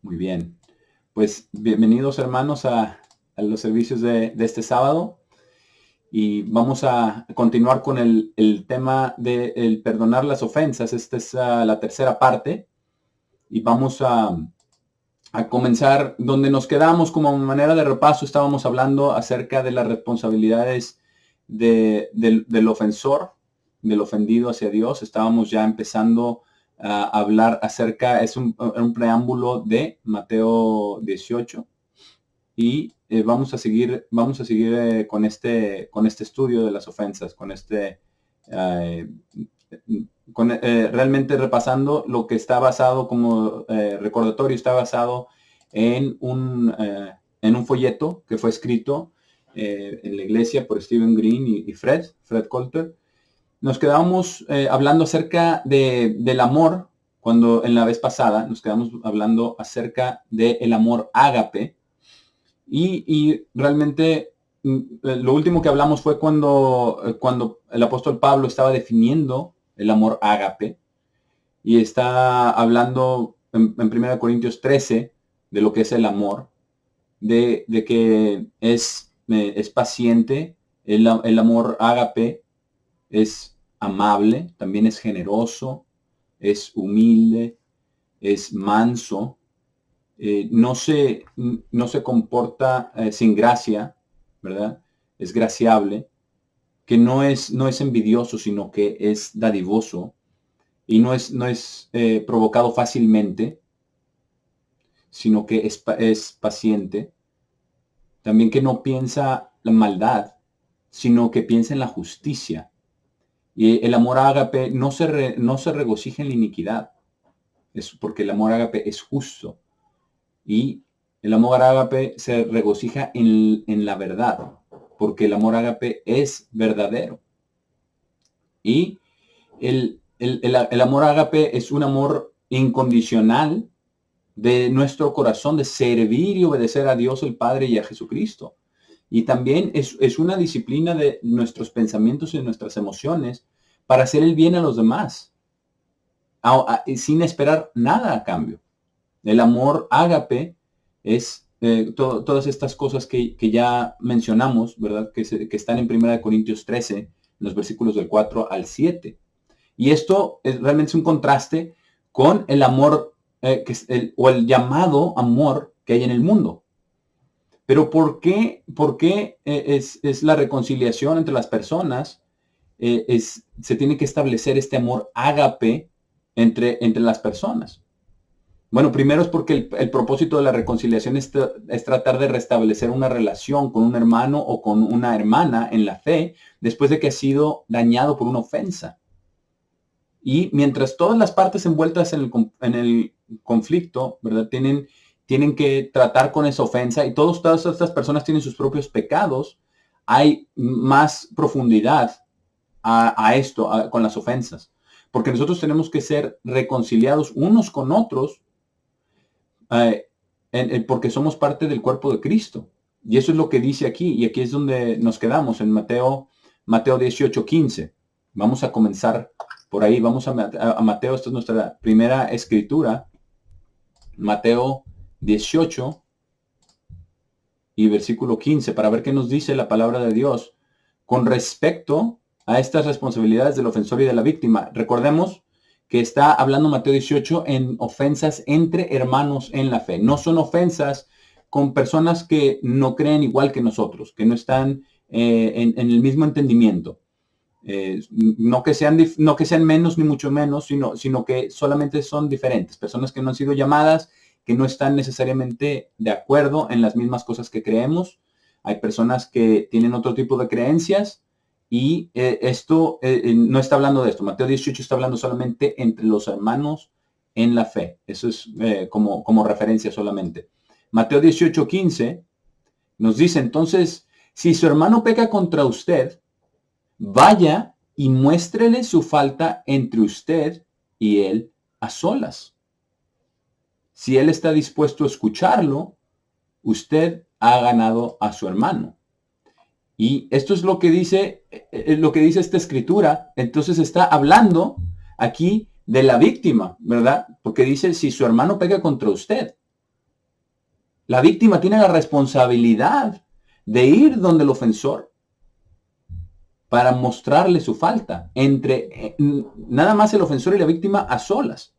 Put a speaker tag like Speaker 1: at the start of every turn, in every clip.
Speaker 1: Muy bien. Pues bienvenidos hermanos a los servicios de este sábado y vamos a continuar con el tema de el perdonar las ofensas. Esta es la tercera parte y vamos a comenzar donde nos quedamos como manera de repaso. Estábamos hablando acerca de las responsabilidades del ofensor, del ofendido hacia Dios. Estábamos ya empezando a hablar acerca, es un preámbulo de Mateo 18 y vamos a seguir con este estudio de las ofensas, eh, realmente repasando lo que está basado como recordatorio, está basado en un folleto que fue escrito en la iglesia por Stephen Green y Fred Coulter. Nos quedamos hablando acerca del amor, cuando en la vez pasada nos quedamos hablando acerca del amor ágape, y realmente lo último que hablamos fue cuando el apóstol Pablo estaba definiendo el amor ágape, y está hablando en 1 Corintios 13 de lo que es el amor, de que es paciente, el amor ágape es amable, también es generoso, es humilde, es manso, no se comporta sin gracia, ¿verdad? Es graciable, que no es envidioso, sino que es dadivoso, y no es provocado fácilmente, sino que es paciente. También que no piensa la maldad, sino que piensa en la justicia. Y el amor ágape no se regocija en la iniquidad. Es porque el amor ágape es justo. Y el amor ágape se regocija en la verdad, porque el amor ágape es verdadero. Y el amor ágape es un amor incondicional de nuestro corazón, de servir y obedecer a Dios el Padre y a Jesucristo. Y también es una disciplina de nuestros pensamientos y nuestras emociones para hacer el bien a los demás, sin esperar nada a cambio. El amor ágape es todas estas cosas que ya mencionamos, ¿verdad? Que están en 1 Corintios 13, en los versículos del 4 al 7. Y esto realmente es un contraste con el amor, o el llamado amor que hay en el mundo. Pero ¿por qué es la reconciliación entre las personas? Se tiene que establecer este amor ágape entre las personas. Bueno, primero es porque el propósito de la reconciliación es tratar de restablecer una relación con un hermano o con una hermana en la fe después de que ha sido dañado por una ofensa. Y mientras todas las partes envueltas en el conflicto, ¿verdad? Tienen que tratar con esa ofensa, y todas estas personas tienen sus propios pecados, hay más profundidad a esto, con las ofensas. Porque nosotros tenemos que ser reconciliados unos con otros, porque somos parte del cuerpo de Cristo. Y eso es lo que dice aquí, y aquí es donde nos quedamos, en Mateo 18:15. Vamos a comenzar por ahí, vamos a Mateo, esta es nuestra primera escritura, Mateo 18 y versículo 15, para ver qué nos dice la palabra de Dios con respecto a estas responsabilidades del ofensor y de la víctima. Recordemos que está hablando Mateo 18 en ofensas entre hermanos en la fe. No son ofensas con personas que no creen igual que nosotros, que no están en el mismo entendimiento. No que sean menos ni mucho menos, sino que solamente son diferentes. Personas que no han sido llamadas, que no están necesariamente de acuerdo en las mismas cosas que creemos. Hay personas que tienen otro tipo de creencias. Y esto no está hablando de esto. Mateo 18 está hablando solamente entre los hermanos en la fe. Eso es como referencia solamente. Mateo 18:15 nos dice, entonces, si su hermano peca contra usted, vaya y muéstrele su falta entre usted y él a solas. Si él está dispuesto a escucharlo, usted ha ganado a su hermano. Y esto es lo que dice esta escritura. Entonces está hablando aquí de la víctima, ¿verdad? Porque dice, si su hermano pega contra usted. La víctima tiene la responsabilidad de ir donde el ofensor para mostrarle su falta, entre nada más el ofensor y la víctima a solas.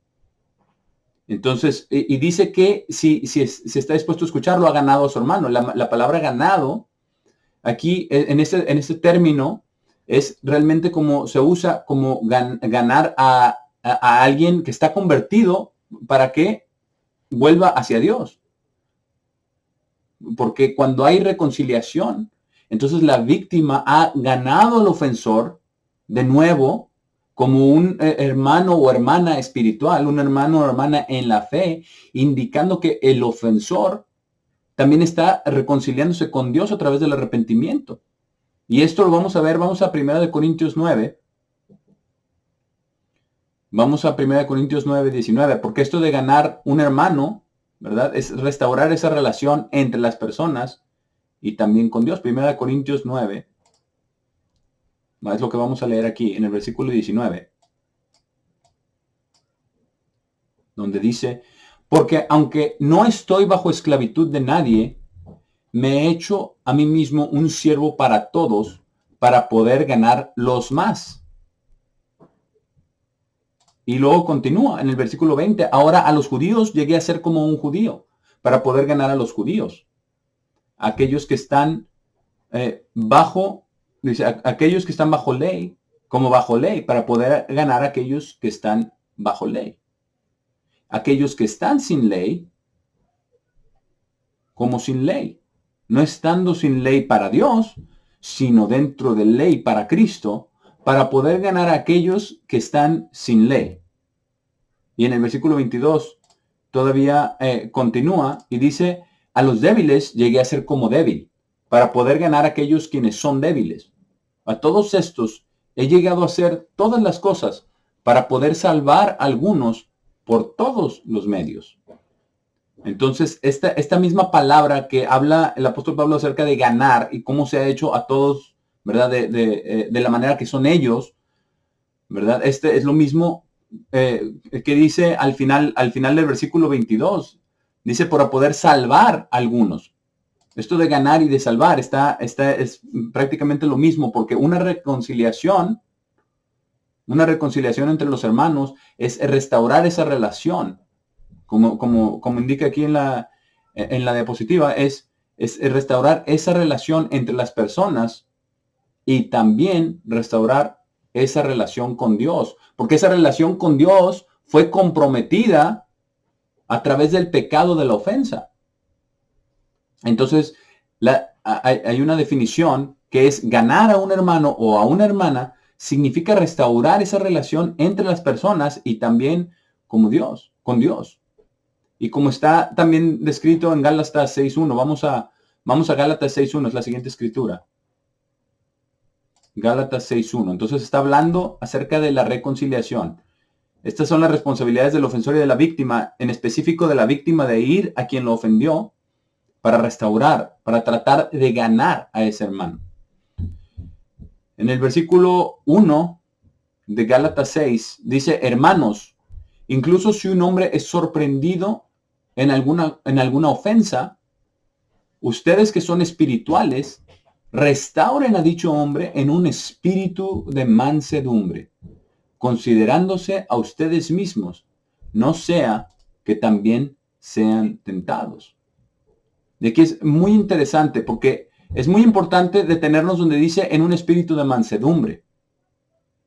Speaker 1: Entonces, y dice que si está dispuesto a escucharlo, ha ganado a su hermano. La palabra ganado, aquí en este término, es realmente como se usa como ganar a alguien que está convertido para que vuelva hacia Dios. Porque cuando hay reconciliación, entonces la víctima ha ganado al ofensor de nuevo como un hermano o hermana espiritual, un hermano o hermana en la fe, indicando que el ofensor también está reconciliándose con Dios a través del arrepentimiento. Y esto lo vamos a ver, vamos a 1 Corintios 9. Vamos a 1 Corintios 9, 19, porque esto de ganar un hermano, ¿verdad? Es restaurar esa relación entre las personas y también con Dios. 1 Corintios 9. Es lo que vamos a leer aquí en el versículo 19. Donde dice, porque aunque no estoy bajo esclavitud de nadie, me he hecho a mí mismo un siervo para todos, para poder ganar los más. Y luego continúa en el versículo 20. Ahora a los judíos llegué a ser como un judío, para poder ganar a los judíos. Aquellos que están aquellos que están bajo ley, como bajo ley, para poder ganar a aquellos que están bajo ley. Aquellos que están sin ley, como sin ley. No estando sin ley para Dios, sino dentro de ley para Cristo, para poder ganar a aquellos que están sin ley. Y en el versículo 22 todavía continúa y dice, a los débiles llegué a ser como débil, para poder ganar a aquellos quienes son débiles. A todos estos he llegado a hacer todas las cosas para poder salvar a algunos por todos los medios. Entonces, esta misma palabra que habla el apóstol Pablo acerca de ganar y cómo se ha hecho a todos, ¿verdad? De la manera que son ellos, ¿verdad? Este es lo mismo que dice al final del versículo 22. Dice, para poder salvar a algunos. Esto de ganar y de salvar es prácticamente lo mismo, porque una reconciliación entre los hermanos es restaurar esa relación. Como indica aquí en la diapositiva, es restaurar esa relación entre las personas y también restaurar esa relación con Dios. Porque esa relación con Dios fue comprometida a través del pecado de la ofensa. Entonces, hay una definición que es ganar a un hermano o a una hermana significa restaurar esa relación entre las personas y también con Dios. Y como está también descrito en Gálatas 6.1, vamos a Gálatas 6.1, es la siguiente escritura. Gálatas 6.1. Entonces está hablando acerca de la reconciliación. Estas son las responsabilidades del ofensor y de la víctima, en específico de la víctima de ir a quien lo ofendió para restaurar, para tratar de ganar a ese hermano. En el versículo 1 de Gálatas 6 dice, hermanos, incluso si un hombre es sorprendido en alguna ofensa, ustedes que son espirituales, restauren a dicho hombre en un espíritu de mansedumbre, considerándose a ustedes mismos, no sea que también sean tentados. De aquí es muy interesante porque es muy importante detenernos donde dice en un espíritu de mansedumbre.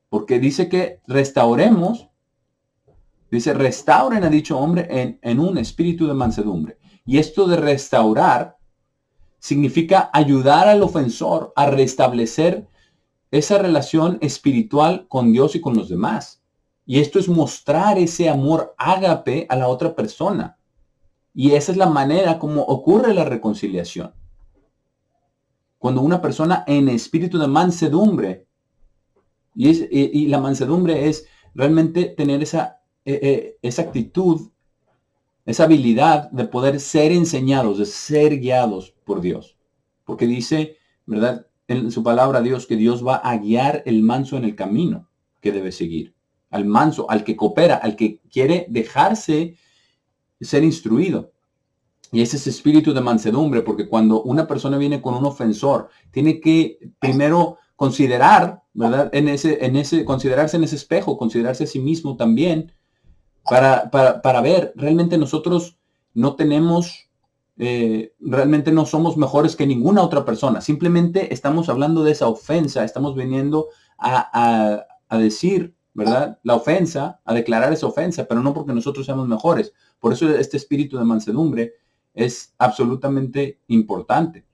Speaker 1: Porque dice que restauren a dicho hombre en un espíritu de mansedumbre. Y esto de restaurar significa ayudar al ofensor a restablecer esa relación espiritual con Dios y con los demás. Y esto es mostrar ese amor ágape a la otra persona. Y esa es la manera como ocurre la reconciliación. Cuando una persona en espíritu de mansedumbre, y la mansedumbre es realmente tener esa actitud, esa habilidad de poder ser enseñados, de ser guiados por Dios. Porque dice, ¿verdad? En su palabra Dios, que Dios va a guiar el manso en el camino que debe seguir. Al manso, al que coopera, al que quiere dejarse ser instruido. Y ese es espíritu de mansedumbre, porque cuando una persona viene con un ofensor, tiene que primero considerar, ¿verdad? Considerarse en ese espejo, considerarse a sí mismo también, para ver, realmente nosotros no tenemos, realmente no somos mejores que ninguna otra persona. Simplemente estamos hablando de esa ofensa, estamos viniendo a decir, ¿verdad? La ofensa, a declarar esa ofensa, pero no porque nosotros seamos mejores. Por eso este espíritu de mansedumbre es absolutamente importante.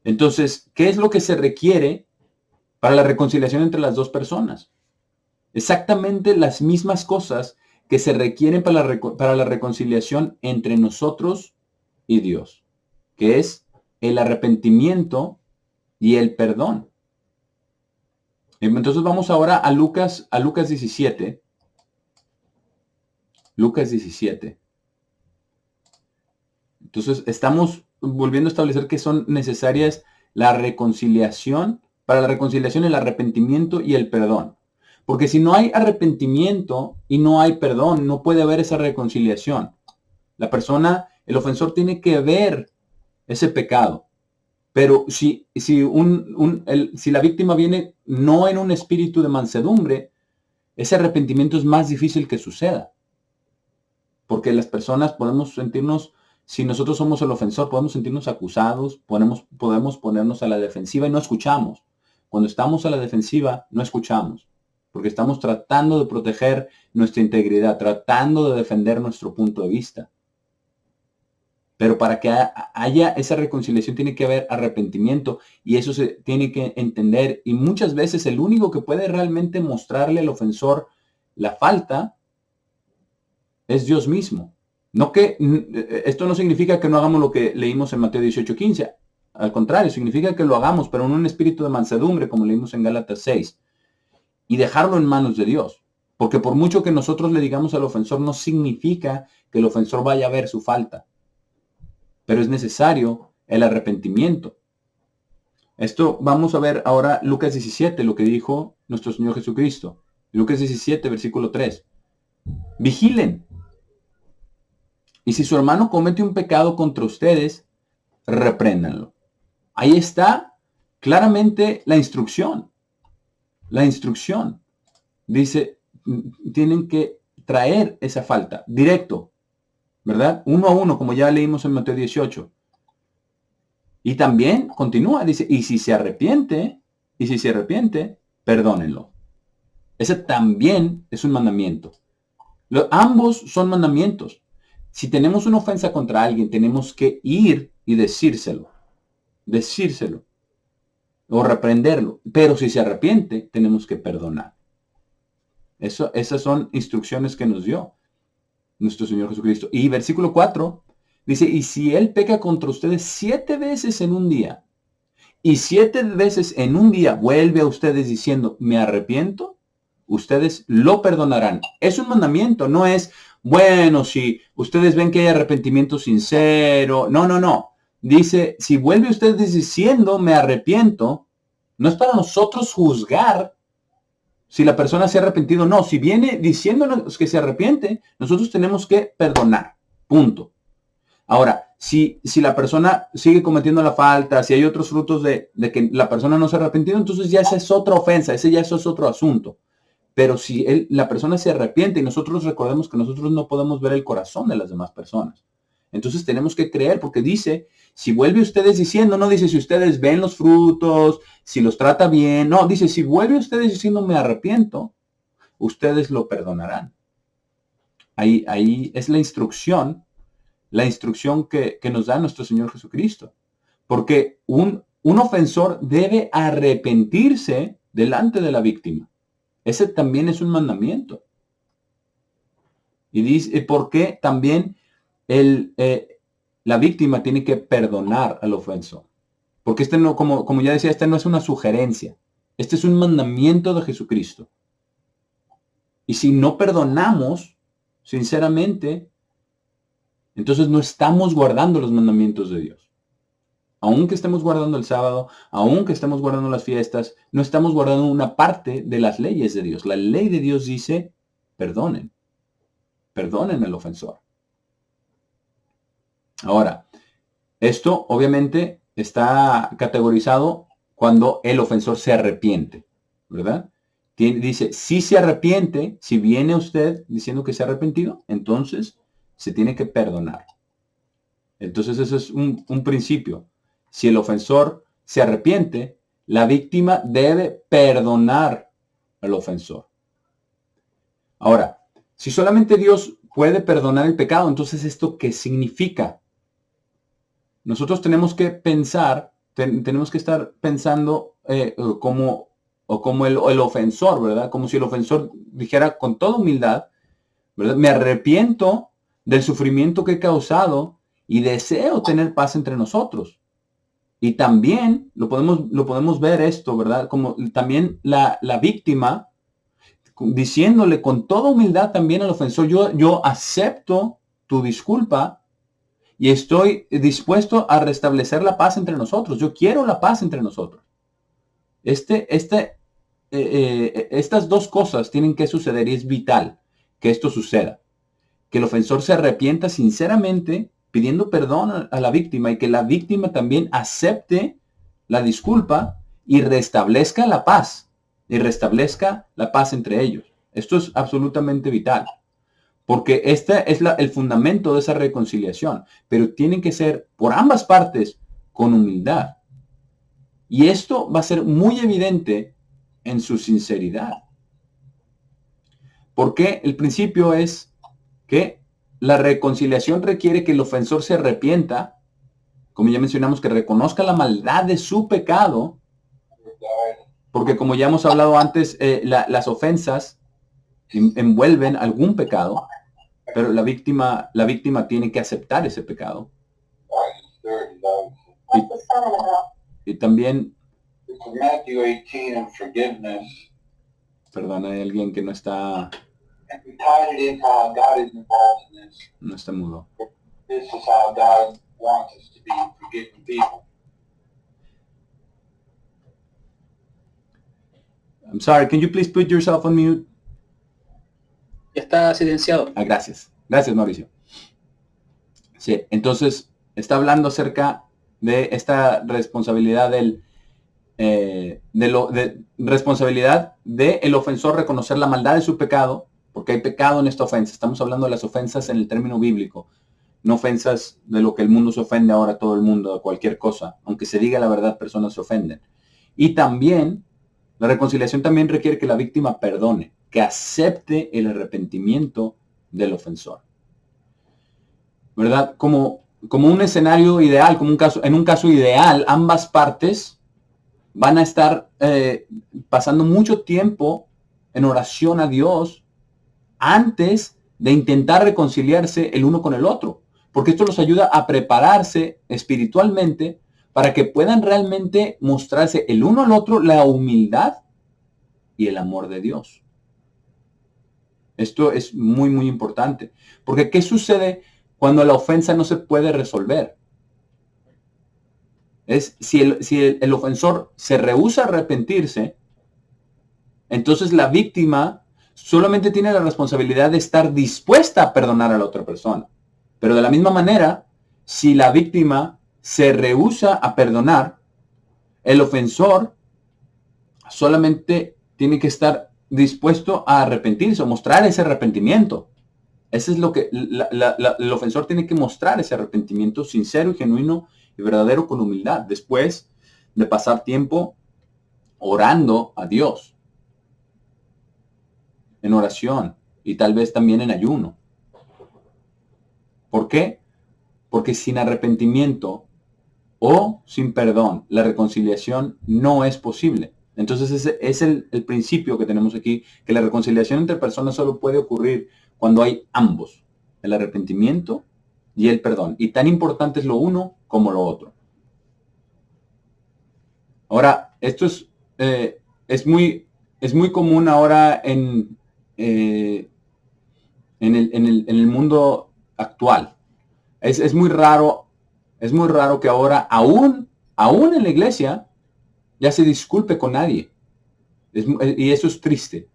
Speaker 1: Entonces, ¿qué es lo que se requiere para la reconciliación entre las dos personas? Exactamente las mismas cosas que se requieren para la reconciliación entre nosotros y Dios, que es el arrepentimiento y el perdón. Entonces vamos ahora a Lucas 17. Lucas 17. Entonces estamos volviendo a establecer que son necesarias la reconciliación, para la reconciliación el arrepentimiento y el perdón. Porque si no hay arrepentimiento y no hay perdón, no puede haber esa reconciliación. La persona, el ofensor tiene que ver ese pecado. Pero si la víctima viene no en un espíritu de mansedumbre, ese arrepentimiento es más difícil que suceda. Porque las personas podemos sentirnos, si nosotros somos el ofensor, podemos sentirnos acusados, podemos ponernos a la defensiva y no escuchamos. Cuando estamos a la defensiva, no escuchamos. Porque estamos tratando de proteger nuestra integridad, tratando de defender nuestro punto de vista. Pero para que haya esa reconciliación tiene que haber arrepentimiento y eso se tiene que entender. Y muchas veces el único que puede realmente mostrarle al ofensor la falta es Dios mismo. Esto no significa que no hagamos lo que leímos en Mateo 18:15. Al contrario, significa que lo hagamos, pero en un espíritu de mansedumbre, como leímos en Gálatas 6. Y dejarlo en manos de Dios. Porque por mucho que nosotros le digamos al ofensor, no significa que el ofensor vaya a ver su falta. Pero es necesario el arrepentimiento. Esto vamos a ver ahora Lucas 17, lo que dijo nuestro Señor Jesucristo. Lucas 17, versículo 3. Vigilen. Y si su hermano comete un pecado contra ustedes, repréndanlo. Ahí está claramente la instrucción. La instrucción. Dice, tienen que traer esa falta directo, ¿verdad? 1 a 1, como ya leímos en Mateo 18. Y también continúa, dice, y si se arrepiente, perdónenlo. Ese también es un mandamiento. Ambos son mandamientos. Si tenemos una ofensa contra alguien, tenemos que ir y decírselo o reprenderlo. Pero si se arrepiente, tenemos que perdonar. Esas son instrucciones que nos dio nuestro Señor Jesucristo. Y versículo 4 dice, y si él peca contra ustedes 7 veces en un día, y 7 veces en un día vuelve a ustedes diciendo, me arrepiento, ustedes lo perdonarán. Es un mandamiento, no es, bueno, si ustedes ven que hay arrepentimiento sincero. No. Dice, si vuelve ustedes diciendo, me arrepiento, no es para nosotros juzgar si la persona se ha arrepentido. No, si viene diciéndonos que se arrepiente, nosotros tenemos que perdonar. Punto. Ahora, si la persona sigue cometiendo la falta, si hay otros frutos de que la persona no se ha arrepentido, entonces ya esa es otra ofensa, eso es otro asunto. Pero si la persona se arrepiente y nosotros recordemos que nosotros no podemos ver el corazón de las demás personas. Entonces tenemos que creer porque dice, si vuelve ustedes diciendo, no dice si ustedes ven los frutos, si los trata bien, no, dice si vuelve ustedes diciendo me arrepiento, ustedes lo perdonarán. Ahí es la instrucción que nos da nuestro Señor Jesucristo. Porque un ofensor debe arrepentirse delante de la víctima. Ese también es un mandamiento. Y dice, porque también la víctima tiene que perdonar al ofensor. Porque este no, como ya decía, este no es una sugerencia. Este es un mandamiento de Jesucristo. Y si no perdonamos, sinceramente, entonces no estamos guardando los mandamientos de Dios. Aunque estemos guardando el sábado, aunque estemos guardando las fiestas, no estamos guardando una parte de las leyes de Dios. La ley de Dios dice, perdonen al ofensor. Ahora, esto obviamente está categorizado cuando el ofensor se arrepiente, ¿verdad? Dice, si se arrepiente, si viene usted diciendo que se ha arrepentido, entonces se tiene que perdonar. Entonces eso es un principio. Si el ofensor se arrepiente, la víctima debe perdonar al ofensor. Ahora, si solamente Dios puede perdonar el pecado, entonces ¿esto qué significa? Nosotros tenemos que pensar, tenemos que estar pensando como el ofensor, ¿verdad? Como si el ofensor dijera con toda humildad, ¿verdad? Me arrepiento del sufrimiento que he causado y deseo tener paz entre nosotros. Y también lo podemos ver esto, ¿verdad? Como también la víctima diciéndole con toda humildad también al ofensor, yo acepto tu disculpa y estoy dispuesto a restablecer la paz entre nosotros. Yo quiero la paz entre nosotros. Estas dos cosas tienen que suceder y es vital que esto suceda. Que el ofensor se arrepienta sinceramente pidiendo perdón a la víctima y que la víctima también acepte la disculpa y restablezca la paz. Y restablezca la paz entre ellos. Esto es absolutamente vital. Porque este es el fundamento de esa reconciliación. Pero tiene que ser por ambas partes con humildad. Y esto va a ser muy evidente en su sinceridad. Porque el principio es que la reconciliación requiere que el ofensor se arrepienta, como ya mencionamos, que reconozca la maldad de su pecado, porque como ya hemos hablado antes, las ofensas envuelven algún pecado, pero la víctima tiene que aceptar ese pecado. Y también, perdón, hay alguien que no está mudo. I'm sorry, can you please put yourself on mute?
Speaker 2: Ya está silenciado.
Speaker 1: Gracias. Gracias, Mauricio. Sí, entonces está hablando acerca de esta responsabilidad responsabilidad del ofensor reconocer la maldad de su pecado, porque hay pecado en esta ofensa. Estamos hablando de las ofensas en el término bíblico, no ofensas de lo que el mundo se ofende ahora, todo el mundo, de cualquier cosa. Aunque se diga la verdad, personas se ofenden. Y también, la reconciliación también requiere que la víctima perdone, que acepte el arrepentimiento del ofensor. ¿Verdad? Como un escenario ideal, en un caso ideal, ambas partes van a estar pasando mucho tiempo en oración a Dios antes de intentar reconciliarse el uno con el otro. Porque esto los ayuda a prepararse espiritualmente para que puedan realmente mostrarse el uno al otro la humildad y el amor de Dios. Esto es muy, muy importante. Porque ¿qué sucede cuando la ofensa no se puede resolver? Si el ofensor se rehúsa a arrepentirse, entonces la víctima solamente tiene la responsabilidad de estar dispuesta a perdonar a la otra persona. Pero de la misma manera, si la víctima se rehúsa a perdonar, el ofensor solamente tiene que estar dispuesto a arrepentirse o mostrar ese arrepentimiento. Eso es lo que el ofensor tiene que mostrar, ese arrepentimiento sincero y genuino y verdadero con humildad, después de pasar tiempo orando a Dios, en oración y tal vez también en ayuno. ¿Por qué? Porque sin arrepentimiento o sin perdón, la reconciliación no es posible. Entonces ese es el principio que tenemos aquí, que la reconciliación entre personas solo puede ocurrir cuando hay ambos, el arrepentimiento y el perdón. Y tan importante es lo uno como lo otro. Ahora, esto es muy común ahora en el mundo actual. Es muy raro que ahora, aún en la iglesia, ya se disculpe con nadie. Y eso es triste.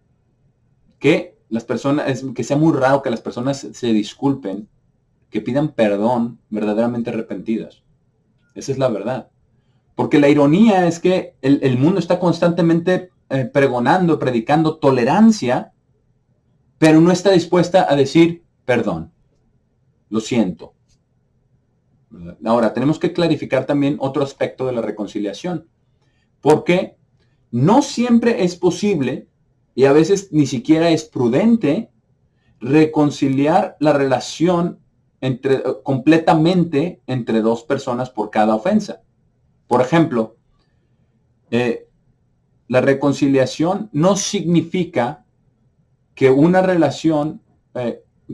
Speaker 1: Que sea muy raro que las personas se disculpen que pidan perdón verdaderamente arrepentidas. Esa es la verdad. Porque la ironía es que el mundo está constantemente pregonando, predicando tolerancia, pero no está dispuesta a decir perdón. Lo siento. Ahora, tenemos que clarificar también otro aspecto de la reconciliación. Porque no siempre es posible, y a veces ni siquiera es prudente, reconciliar la relación completamente entre dos personas por cada ofensa. Por ejemplo, la reconciliación no significa que una relación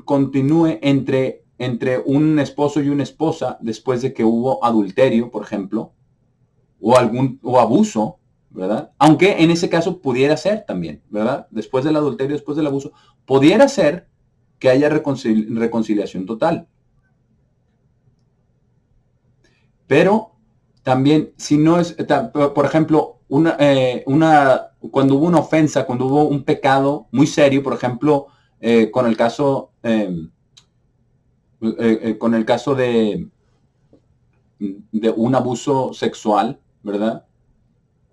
Speaker 1: continúe entre un esposo y una esposa después de que hubo adulterio, por ejemplo, o abuso, ¿verdad? Aunque en ese caso pudiera ser también, ¿verdad? Después del adulterio, después del abuso, pudiera ser que haya reconciliación total. Pero también, si no es, por ejemplo, cuando hubo una ofensa, cuando hubo un pecado muy serio, por ejemplo, con el caso de un abuso sexual, ¿verdad?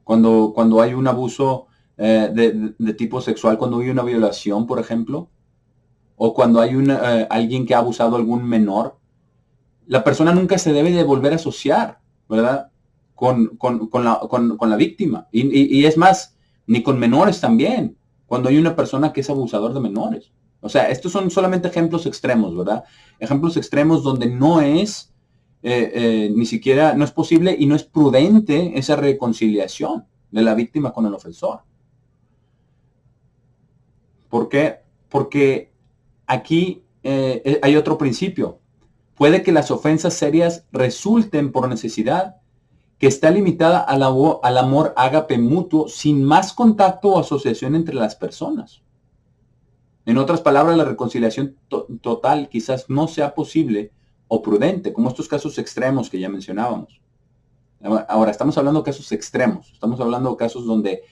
Speaker 1: Cuando hay un abuso de tipo sexual, cuando hay una violación, por ejemplo, o cuando hay alguien que ha abusado a algún menor, la persona nunca se debe de volver a asociar, ¿verdad? Con la víctima. Y es más, ni con menores también, cuando hay una persona que es abusador de menores. O sea, estos son solamente ejemplos extremos, ¿verdad? Ejemplos extremos donde no es, ni siquiera, no es posible y no es prudente esa reconciliación de la víctima con el ofensor. ¿Por qué? Porque aquí hay otro principio. Puede que las ofensas serias resulten por necesidad que está limitada al amor ágape mutuo sin más contacto o asociación entre las personas. En otras palabras, la reconciliación total quizás no sea posible o prudente, como estos casos extremos que ya mencionábamos. Ahora, estamos hablando de casos extremos. Estamos hablando de casos donde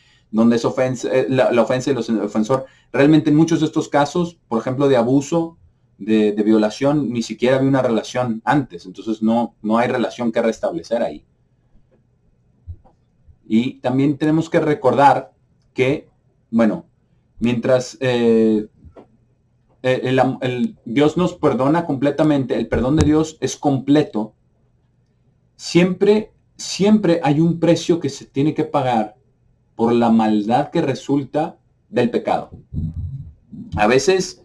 Speaker 1: es ofensa, la ofensa y el ofensor. Realmente en muchos de estos casos, por ejemplo, de abuso, de violación, ni siquiera había una relación antes. Entonces no hay relación que restablecer ahí. Y también tenemos que recordar que, bueno, mientras Dios nos perdona completamente, el perdón de Dios es completo, siempre hay un precio que se tiene que pagar por la maldad que resulta del pecado. A veces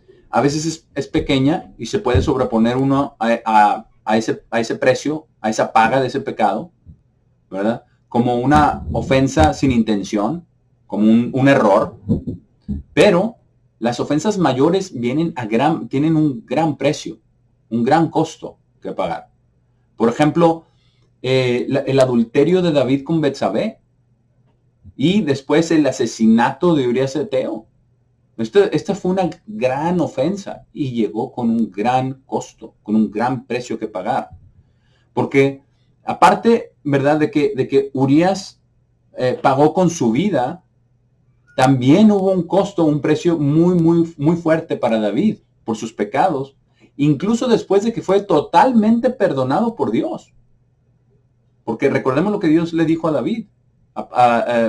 Speaker 1: es pequeña y se puede sobreponer uno a ese precio, a esa paga de ese pecado, ¿verdad? Como una ofensa sin intención, como un error. Pero las ofensas mayores tienen un gran precio, un gran costo que pagar. Por ejemplo, el adulterio de David con Betsabé y después el asesinato de Urías Eteo. Esta fue una gran ofensa y llegó con un gran costo, con un gran precio que pagar. Porque aparte, ¿verdad?, de que Urías pagó con su vida, también hubo un costo, un precio muy, muy, muy fuerte para David por sus pecados, incluso después de que fue totalmente perdonado por Dios. Porque recordemos lo que Dios le dijo a David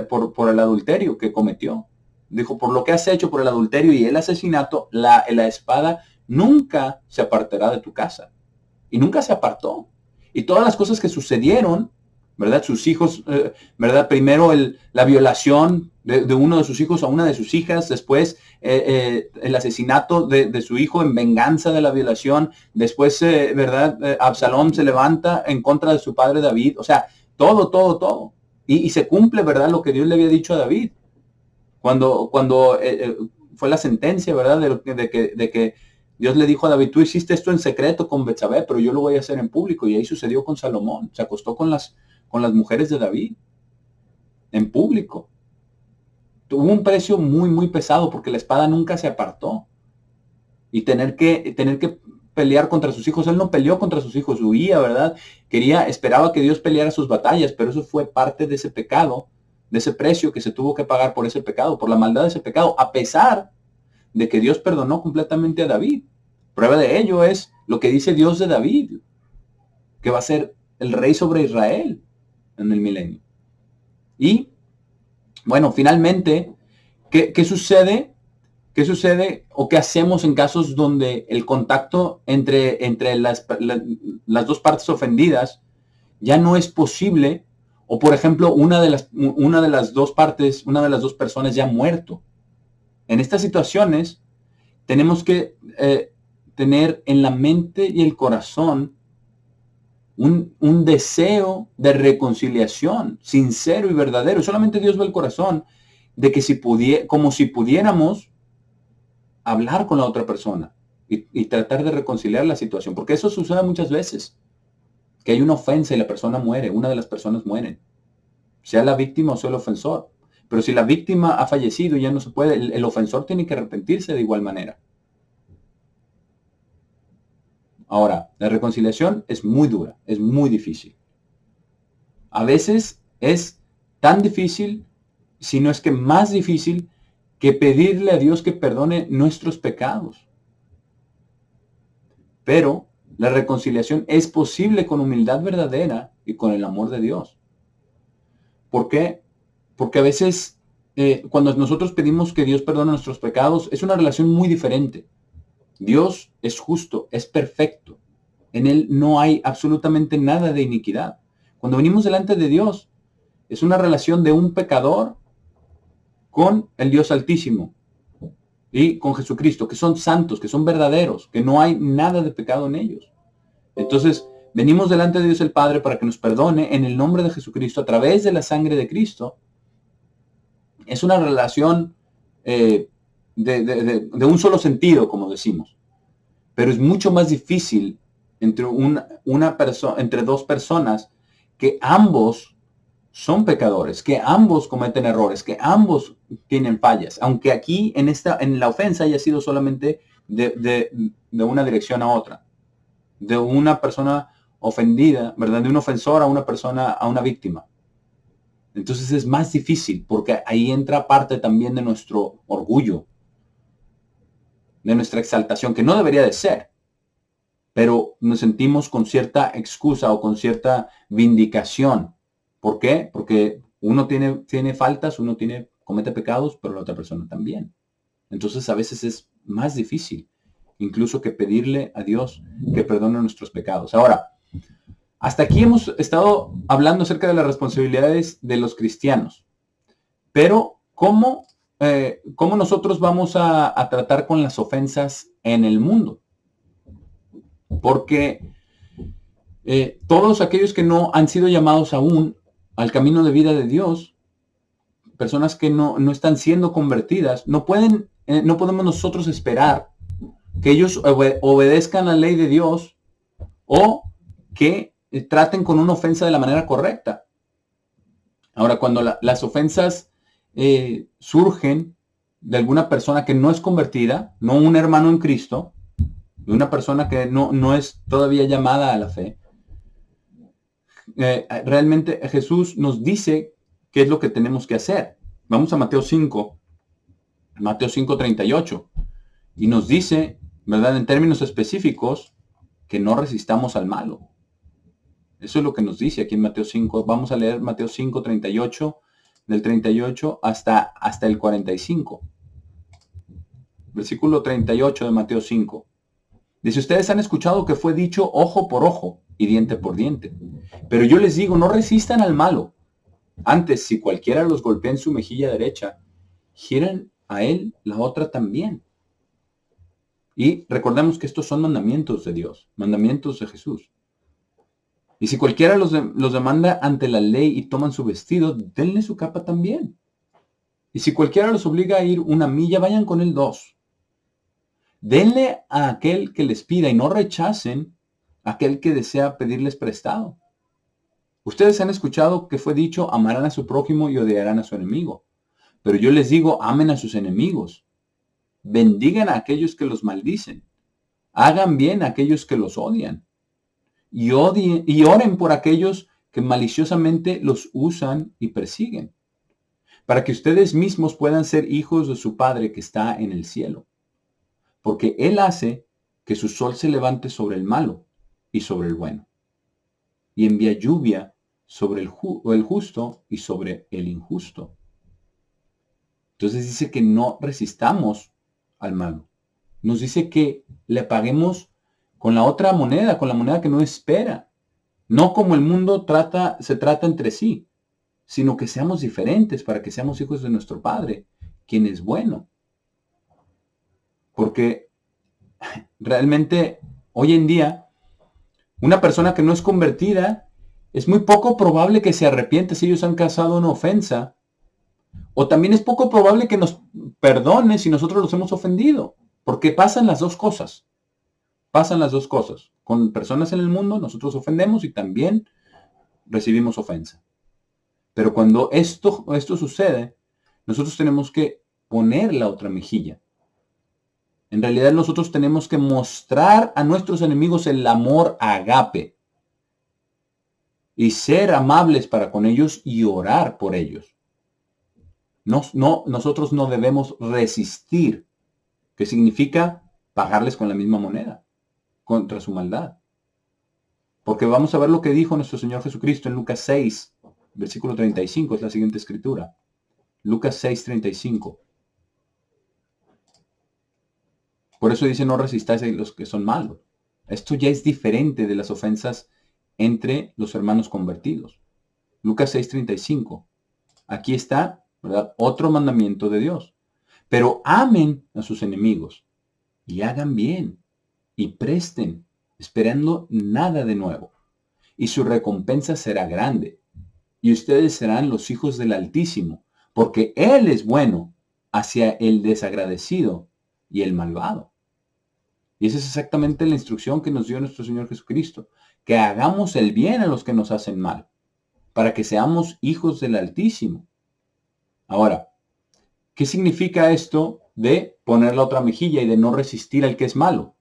Speaker 1: por el adulterio que cometió. Dijo, por lo que has hecho, por el adulterio y el asesinato, la espada nunca se apartará de tu casa. Y nunca se apartó. Y todas las cosas que sucedieron, ¿verdad? Sus hijos, ¿verdad? Primero la violación de uno de sus hijos a una de sus hijas, después el asesinato de su hijo en venganza de la violación, después, ¿verdad? Absalón se levanta en contra de su padre David, o sea, todo. Y se cumple, ¿verdad? Lo que Dios le había dicho a David. Cuando fue la sentencia, ¿verdad? De que Dios le dijo a David, tú hiciste esto en secreto con Betsabé, pero yo lo voy a hacer en público. Y ahí sucedió con Salomón. Se acostó con las mujeres de David en público. Tuvo un precio muy, muy pesado porque la espada nunca se apartó. Y tener que pelear contra sus hijos. Él no peleó contra sus hijos, huía, ¿verdad? Esperaba que Dios peleara sus batallas, pero eso fue parte de ese pecado, de ese precio que se tuvo que pagar por ese pecado, por la maldad de ese pecado, a pesar de que Dios perdonó completamente a David. Prueba de ello es lo que dice Dios de David, que va a ser el rey sobre Israel en el milenio. Y, bueno, finalmente, ¿qué sucede? ¿Qué sucede o qué hacemos en casos donde el contacto entre las dos partes ofendidas ya no es posible? O, por ejemplo, una de las dos partes, una de las dos personas ya ha muerto. En estas situaciones tenemos que tener en la mente y el corazón un deseo de reconciliación sincero y verdadero. Solamente Dios ve el corazón, de que como si pudiéramos hablar con la otra persona y tratar de reconciliar la situación. Porque eso sucede muchas veces, que hay una ofensa y la persona muere, una de las personas mueren, sea la víctima o sea el ofensor. Pero si la víctima ha fallecido y ya no se puede, el ofensor tiene que arrepentirse de igual manera. Ahora, la reconciliación es muy dura, es muy difícil. A veces es tan difícil, si no es que más difícil, que pedirle a Dios que perdone nuestros pecados. Pero la reconciliación es posible con humildad verdadera y con el amor de Dios. ¿Por qué? Porque a veces cuando nosotros pedimos que Dios perdone nuestros pecados, es una relación muy diferente. Dios es justo, es perfecto. En Él no hay absolutamente nada de iniquidad. Cuando venimos delante de Dios, es una relación de un pecador con el Dios Altísimo y con Jesucristo, que son santos, que son verdaderos, que no hay nada de pecado en ellos. Entonces, venimos delante de Dios el Padre para que nos perdone en el nombre de Jesucristo, a través de la sangre de Cristo. Es una relación de un solo sentido, como decimos. Pero es mucho más difícil entre entre dos personas que ambos son pecadores, que ambos cometen errores, que ambos tienen fallas, aunque aquí en la ofensa haya sido solamente de una dirección a otra, de una persona ofendida, ¿verdad? De un ofensor a una persona, a una víctima. Entonces es más difícil porque ahí entra parte también de nuestro orgullo, de nuestra exaltación, que no debería de ser, pero nos sentimos con cierta excusa o con cierta vindicación. ¿Por qué? Porque uno tiene faltas, comete pecados, pero la otra persona también. Entonces a veces es más difícil, incluso que pedirle a Dios que perdone nuestros pecados. Ahora, hasta aquí hemos estado hablando acerca de las responsabilidades de los cristianos. Pero, ¿cómo nosotros vamos a tratar con las ofensas en el mundo? Porque todos aquellos que no han sido llamados aún al camino de vida de Dios, personas que no están siendo convertidas, no podemos nosotros esperar que ellos obedezcan la ley de Dios o que traten con una ofensa de la manera correcta. Ahora, cuando las ofensas surgen de alguna persona que no es convertida, no un hermano en Cristo, de una persona que no es todavía llamada a la fe, realmente Jesús nos dice qué es lo que tenemos que hacer. Vamos a Mateo 5:38, y nos dice, ¿verdad? En términos específicos, que no resistamos al malo. Eso es lo que nos dice aquí en Mateo 5. Vamos a leer Mateo 5:38, del 38 hasta el 45. Versículo 38 de Mateo 5. Dice, ustedes han escuchado que fue dicho ojo por ojo y diente por diente. Pero yo les digo, no resistan al malo. Antes, si cualquiera los golpea en su mejilla derecha, giren a él la otra también. Y recordemos que estos son mandamientos de Dios, mandamientos de Jesús. Y si cualquiera los demanda ante la ley y toman su vestido, denle su capa también. Y si cualquiera los obliga a ir 1 milla, vayan con él 2. Denle a aquel que les pida y no rechacen a aquel que desea pedirles prestado. Ustedes han escuchado que fue dicho, amarán a su prójimo y odiarán a su enemigo. Pero yo les digo, amen a sus enemigos. Bendigan a aquellos que los maldicen. Hagan bien a aquellos que los odian. Y oren por aquellos que maliciosamente los usan y persiguen, para que ustedes mismos puedan ser hijos de su Padre que está en el cielo. Porque Él hace que su sol se levante sobre el malo y sobre el bueno, y envía lluvia sobre el justo y sobre el injusto. Entonces dice que no resistamos al malo. Nos dice que le paguemos con la otra moneda, con la moneda que no espera. No como el mundo se trata entre sí, sino que seamos diferentes para que seamos hijos de nuestro Padre, quien es bueno. Porque realmente hoy en día, una persona que no es convertida, es muy poco probable que se arrepiente si ellos han causado una ofensa. O también es poco probable que nos perdone si nosotros los hemos ofendido. Porque pasan las dos cosas. Pasan las dos cosas. Con personas en el mundo nosotros ofendemos y también recibimos ofensa. Pero cuando esto sucede, nosotros tenemos que poner la otra mejilla. En realidad nosotros tenemos que mostrar a nuestros enemigos el amor agape y ser amables para con ellos y orar por ellos. Nosotros no debemos resistir, que significa pagarles con la misma moneda, contra su maldad. Porque vamos a ver lo que dijo nuestro Señor Jesucristo en Lucas 6, versículo 35, es la siguiente escritura. Lucas 6, 35. Por eso dice, no resistáis a los que son malos. Esto ya es diferente de las ofensas entre los hermanos convertidos. Lucas 6:35. Aquí está, ¿verdad?, otro mandamiento de Dios. Pero amen a sus enemigos y hagan bien y presten, esperando nada de nuevo. Y su recompensa será grande. Y ustedes serán los hijos del Altísimo, porque Él es bueno hacia el desagradecido y el malvado. Y esa es exactamente la instrucción que nos dio nuestro Señor Jesucristo, que hagamos el bien a los que nos hacen mal, para que seamos hijos del Altísimo. Ahora, ¿qué significa esto de poner la otra mejilla y de no resistir al que es malo?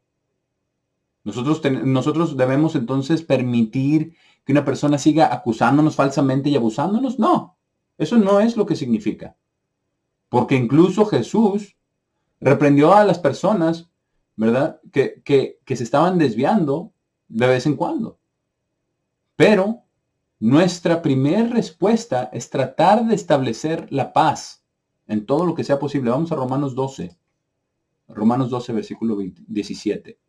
Speaker 1: Nosotros debemos entonces permitir que una persona siga acusándonos falsamente y abusándonos. No, eso no es lo que significa. Porque incluso Jesús reprendió a las personas, ¿verdad?, que se estaban desviando de vez en cuando. Pero nuestra primera respuesta es tratar de establecer la paz en todo lo que sea posible. Vamos a Romanos 12. Romanos 12, versículo 17.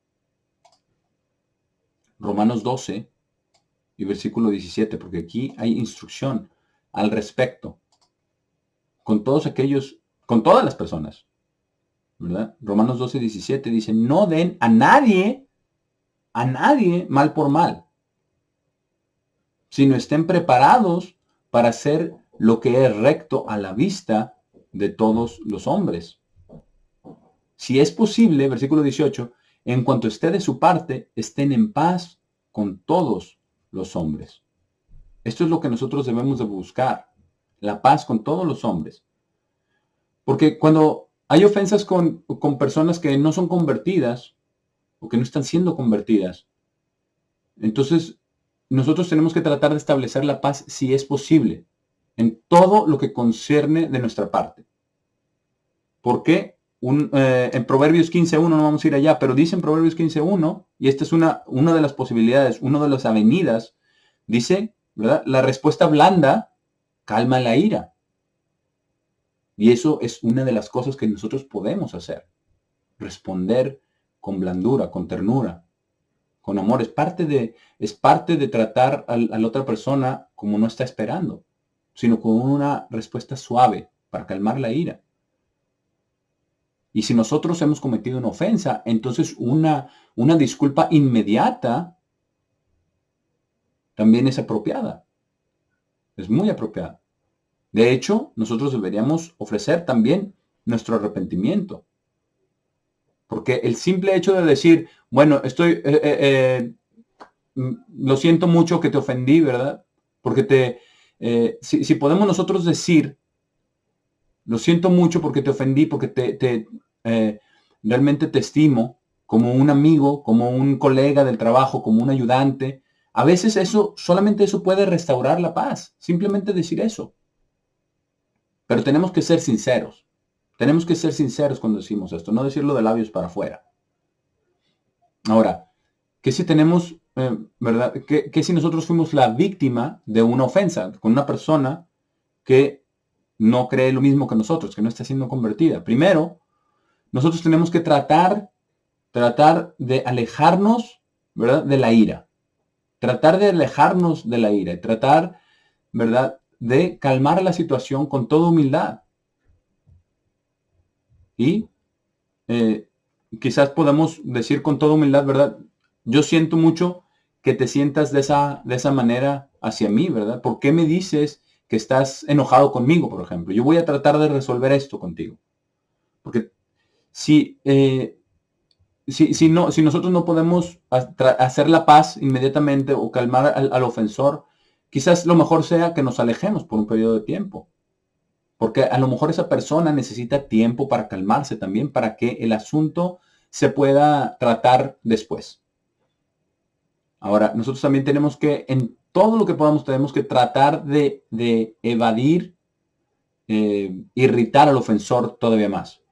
Speaker 1: Romanos 12 y versículo 17, porque aquí hay instrucción al respecto. Con todas las personas, ¿verdad? Romanos 12, 17 dice, no den a nadie mal por mal, sino estén preparados para hacer lo que es recto a la vista de todos los hombres. Si es posible, versículo 18, en cuanto esté de su parte, estén en paz con todos los hombres. Esto es lo que nosotros debemos de buscar, la paz con todos los hombres. Porque cuando hay ofensas con personas que no son convertidas o que no están siendo convertidas, entonces nosotros tenemos que tratar de establecer la paz si es posible en todo lo que concierne de nuestra parte. ¿Por qué? En Proverbios 15.1, no vamos a ir allá, pero dice en Proverbios 15.1, y esta es una de las posibilidades, una de las avenidas, dice, ¿verdad?, la respuesta blanda calma la ira. Y eso es una de las cosas que nosotros podemos hacer. Responder con blandura, con ternura, con amor. Es parte de tratar a la otra persona como no está esperando, sino con una respuesta suave para calmar la ira. Y si nosotros hemos cometido una ofensa, entonces una disculpa inmediata también es apropiada. Es muy apropiada. De hecho, nosotros deberíamos ofrecer también nuestro arrepentimiento. Porque el simple hecho de decir, bueno, lo siento mucho que te ofendí, ¿verdad? Porque si podemos nosotros decir, lo siento mucho porque te ofendí, porque realmente te estimo como un amigo, como un colega del trabajo, como un ayudante. A veces solamente eso puede restaurar la paz. Simplemente decir eso. Pero tenemos que ser sinceros. Tenemos que ser sinceros cuando decimos esto, no decirlo de labios para afuera. Ahora, ¿qué si tenemos, verdad? ¿Qué si nosotros fuimos la víctima de una ofensa con una persona que no cree lo mismo que nosotros, que no está siendo convertida? Primero, nosotros tenemos que tratar de alejarnos, ¿verdad? De la ira. Tratar de alejarnos de la ira y tratar, ¿verdad? De calmar la situación con toda humildad. Y quizás podamos decir con toda humildad, ¿verdad? Yo siento mucho que te sientas de esa manera hacia mí, ¿verdad? ¿Por qué me dices que estás enojado conmigo, por ejemplo? Yo voy a tratar de resolver esto contigo. Porque si, si nosotros no podemos hacer la paz inmediatamente o calmar al ofensor, quizás lo mejor sea que nos alejemos por un periodo de tiempo. Porque a lo mejor esa persona necesita tiempo para calmarse también, para que el asunto se pueda tratar después. Ahora, nosotros también tenemos que, en todo lo que podamos, tenemos que tratar de evadir, irritar al ofensor todavía más.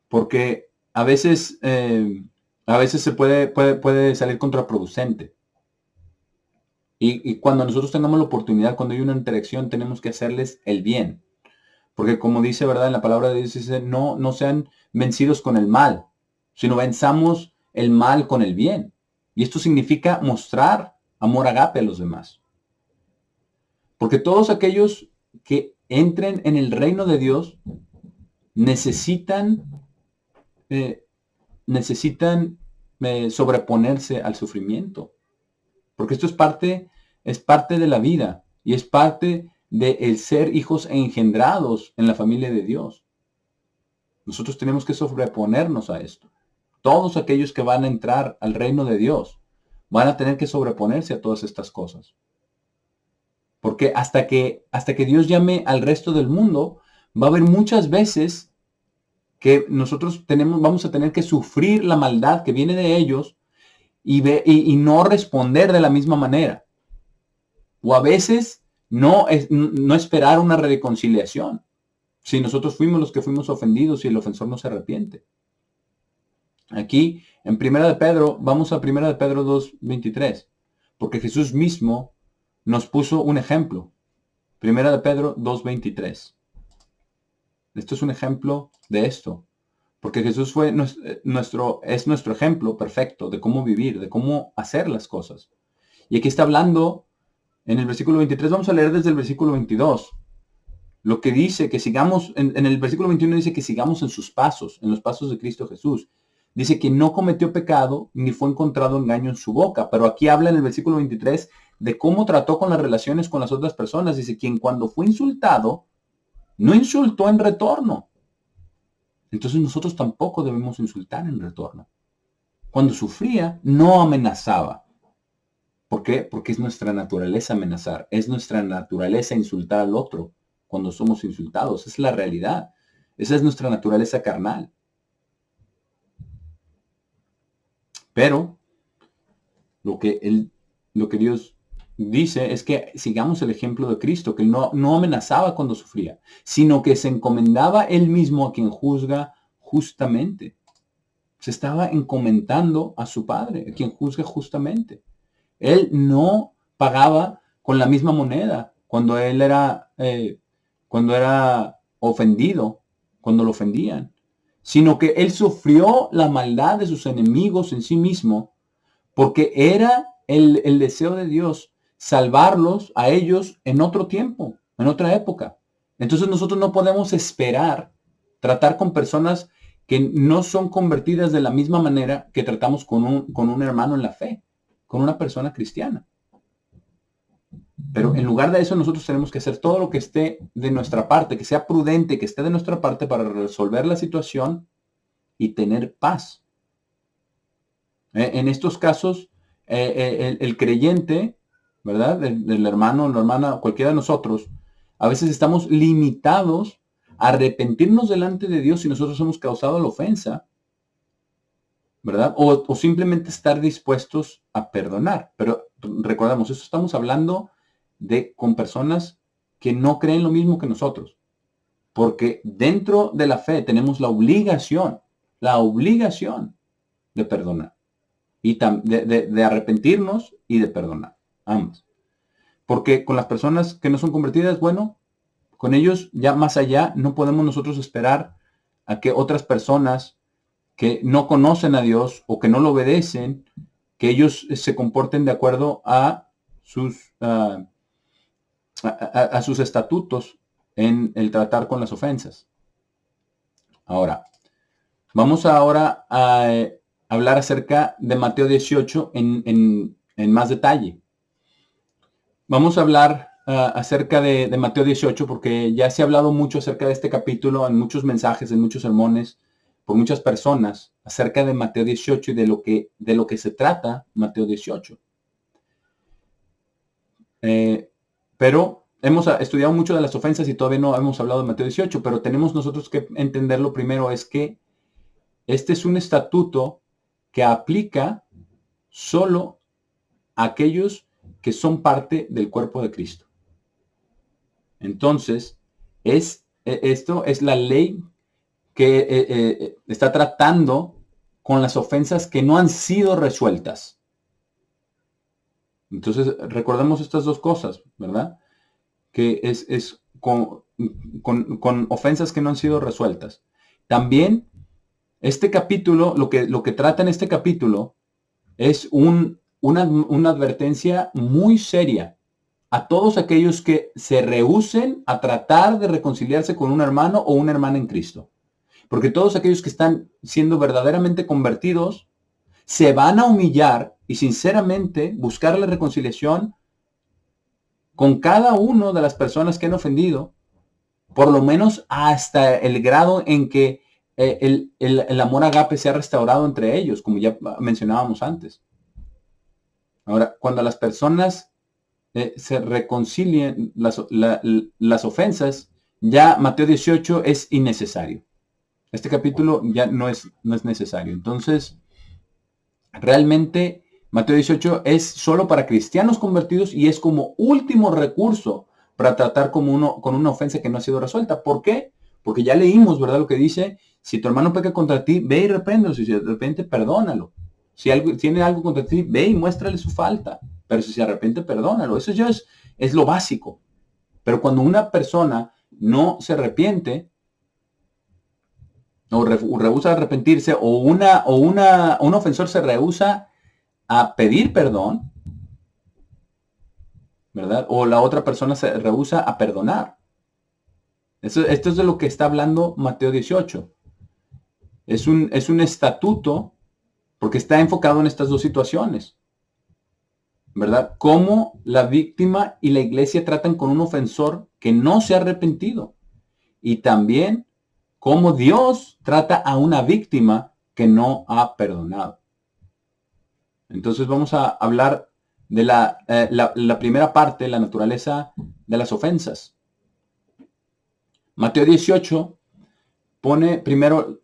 Speaker 1: Porque a veces se puede salir contraproducente. Y cuando nosotros tengamos la oportunidad, cuando hay una interacción, tenemos que hacerles el bien. Porque como dice, ¿verdad? En la palabra de Dios dice, no sean vencidos con el mal, sino venzamos el mal con el bien. Y esto significa mostrar amor agape a los demás. Porque todos aquellos que entren en el reino de Dios necesitan sobreponerse al sufrimiento. Porque esto es parte de la vida y es parte de el ser hijos engendrados en la familia de Dios. Nosotros tenemos que sobreponernos a esto. Todos aquellos que van a entrar al reino de Dios van a tener que sobreponerse a todas estas cosas. Porque hasta que Dios llame al resto del mundo, va a haber muchas veces que nosotros vamos a tener que sufrir la maldad que viene de ellos y no responder de la misma manera. O a veces no esperar una reconciliación. Si nosotros fuimos los que fuimos ofendidos y el ofensor no se arrepiente. Aquí, en Primera de Pedro, vamos a Primera de Pedro 2:23, porque Jesús mismo nos puso un ejemplo. Primera de Pedro 2:23. Esto es un ejemplo de esto, porque Jesús fue es nuestro ejemplo perfecto de cómo vivir, de cómo hacer las cosas. Y aquí está hablando en el versículo 23, vamos a leer desde el versículo 22. Lo que dice que sigamos, en el versículo 21 dice que sigamos en sus pasos, en los pasos de Cristo Jesús. Dice que no cometió pecado ni fue encontrado engaño en su boca. Pero aquí habla en el versículo 23 de cómo trató con las relaciones con las otras personas. Dice, quien cuando fue insultado, no insultó en retorno. Entonces nosotros tampoco debemos insultar en retorno. Cuando sufría, no amenazaba. ¿Por qué? Porque es nuestra naturaleza amenazar. Es nuestra naturaleza insultar al otro cuando somos insultados. Es la realidad. Esa es nuestra naturaleza carnal. Pero lo que Dios dice es que sigamos el ejemplo de Cristo, que él no amenazaba cuando sufría, sino que se encomendaba él mismo a quien juzga justamente. Se estaba encomendando a su Padre, a quien juzga justamente. Él no pagaba con la misma moneda cuando él era ofendido, cuando lo ofendían, sino que él sufrió la maldad de sus enemigos en sí mismo, porque era el deseo de Dios salvarlos a ellos en otro tiempo, en otra época. Entonces nosotros no podemos esperar tratar con personas que no son convertidas de la misma manera que tratamos con un hermano en la fe, con una persona cristiana. Pero en lugar de eso nosotros tenemos que hacer todo lo que esté de nuestra parte, que sea prudente, que esté de nuestra parte para resolver la situación y tener paz. En estos casos, el creyente, ¿verdad? El hermano, la hermana, cualquiera de nosotros, a veces estamos limitados a arrepentirnos delante de Dios si nosotros hemos causado la ofensa, ¿verdad? O simplemente estar dispuestos a perdonar. Pero recordemos, esto estamos hablando con personas que no creen lo mismo que nosotros. Porque dentro de la fe tenemos la obligación de perdonar. y de arrepentirnos y de perdonar, ambas. Porque con las personas que no son convertidas, bueno, con ellos ya más allá no podemos nosotros esperar a que otras personas que no conocen a Dios o que no lo obedecen, que ellos se comporten de acuerdo a sus, a sus estatutos en el tratar con las ofensas. Ahora, vamos ahora a hablar acerca de Mateo 18 en más detalle. Vamos a hablar acerca de Mateo 18 porque ya se ha hablado mucho acerca de este capítulo en muchos mensajes, en muchos sermones, por muchas personas, acerca de Mateo 18 y de lo que se trata Mateo 18. Pero hemos estudiado mucho de las ofensas y todavía no hemos hablado de Mateo 18, pero tenemos nosotros que entenderlo primero, es que este es un estatuto que aplica solo a aquellos que son parte del cuerpo de Cristo. Entonces, esto es la ley que está tratando con las ofensas que no han sido resueltas. Entonces, recordemos estas dos cosas, ¿verdad? Que es con ofensas que no han sido resueltas. También, este capítulo, lo que trata en este capítulo es una advertencia muy seria a todos aquellos que se rehúsen a tratar de reconciliarse con un hermano o una hermana en Cristo. Porque todos aquellos que están siendo verdaderamente convertidos se van a humillar y sinceramente buscar la reconciliación con cada uno de las personas que han ofendido, por lo menos hasta el grado en que el amor agape se ha restaurado entre ellos, como ya mencionábamos antes. Ahora, cuando las personas se reconcilien las ofensas, ya Mateo 18 es innecesario. Este capítulo ya no es necesario. Entonces, realmente Mateo 18 es solo para cristianos convertidos y es como último recurso para tratar con una ofensa que no ha sido resuelta. ¿Por qué? Porque ya leímos, ¿verdad? Lo que dice, si tu hermano peca contra ti, ve y repréndelo. Si de repente, perdónalo. Si tiene algo contra ti, ve y muéstrale su falta. Pero si se arrepiente, perdónalo. Eso ya es lo básico. Pero cuando una persona no se arrepiente, o rehúsa arrepentirse, o un ofensor se rehúsa a pedir perdón, ¿verdad? O la otra persona se rehúsa a perdonar. Esto es de lo que está hablando Mateo 18. Es un estatuto porque está enfocado en estas dos situaciones, ¿verdad? Cómo la víctima y la iglesia tratan con un ofensor que no se ha arrepentido. Y también cómo Dios trata a una víctima que no ha perdonado. Entonces vamos a hablar de la primera parte, la naturaleza de las ofensas. Mateo 18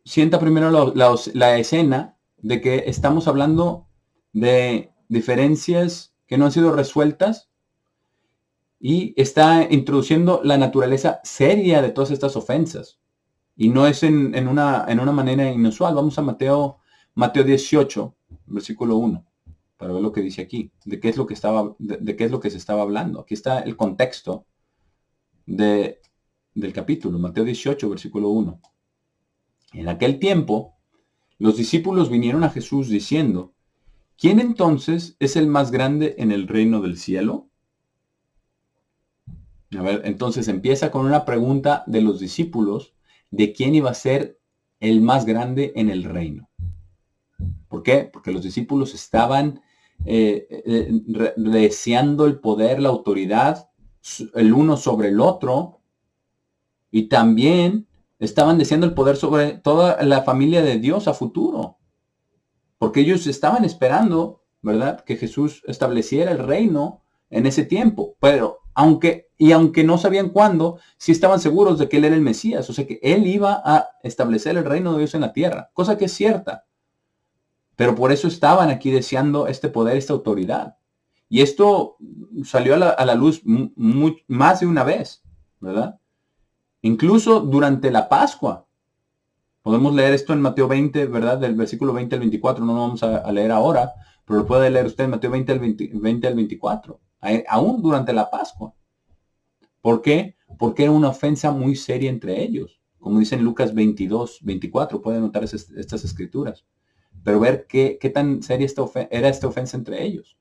Speaker 1: sienta primero la escena de que estamos hablando de diferencias que no han sido resueltas y está introduciendo la naturaleza seria de todas estas ofensas. Y no es en una manera inusual. Vamos a Mateo 18, versículo 1, para ver lo que dice aquí, de qué es lo que se estaba hablando. Aquí está el contexto del capítulo, Mateo 18, versículo 1. En aquel tiempo, los discípulos vinieron a Jesús diciendo, ¿quién entonces es el más grande en el reino del cielo? A ver, entonces empieza con una pregunta de los discípulos de quién iba a ser el más grande en el reino. ¿Por qué? Porque los discípulos estaban deseando el poder, la autoridad, el uno sobre el otro, y también estaban deseando el poder sobre toda la familia de Dios a futuro. Porque ellos estaban esperando, ¿verdad?, que Jesús estableciera el reino en ese tiempo. Pero aunque no sabían cuándo, sí estaban seguros de que Él era el Mesías. O sea que Él iba a establecer el reino de Dios en la tierra. Cosa que es cierta. Pero por eso estaban aquí deseando este poder, esta autoridad. Y esto salió a la luz más de una vez, ¿verdad? Incluso durante la Pascua. Podemos leer esto en Mateo 20, ¿verdad? Del versículo 20 al 24. No lo vamos a leer ahora, pero lo puede leer usted en Mateo 20 al 24. Aún durante la Pascua. ¿Por qué? Porque era una ofensa muy seria entre ellos. Como dice en Lucas 22, 24. Pueden notar estas escrituras. Pero ver qué tan seria era esta ofensa entre ellos.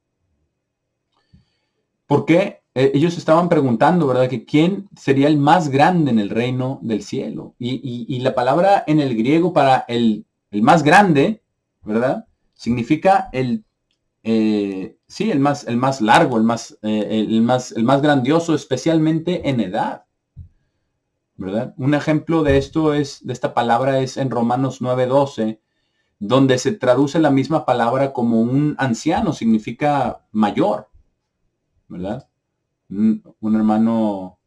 Speaker 1: Porque ellos estaban preguntando, ¿verdad? Que quién sería el más grande en el reino del cielo. Y la palabra en el griego para el más grande, ¿verdad? Significa sí, el más largo, el más grandioso, especialmente en edad, ¿verdad? Un ejemplo de esta palabra es en Romanos 9:12, donde se traduce la misma palabra como un anciano, significa mayor, ¿verdad? Un hermano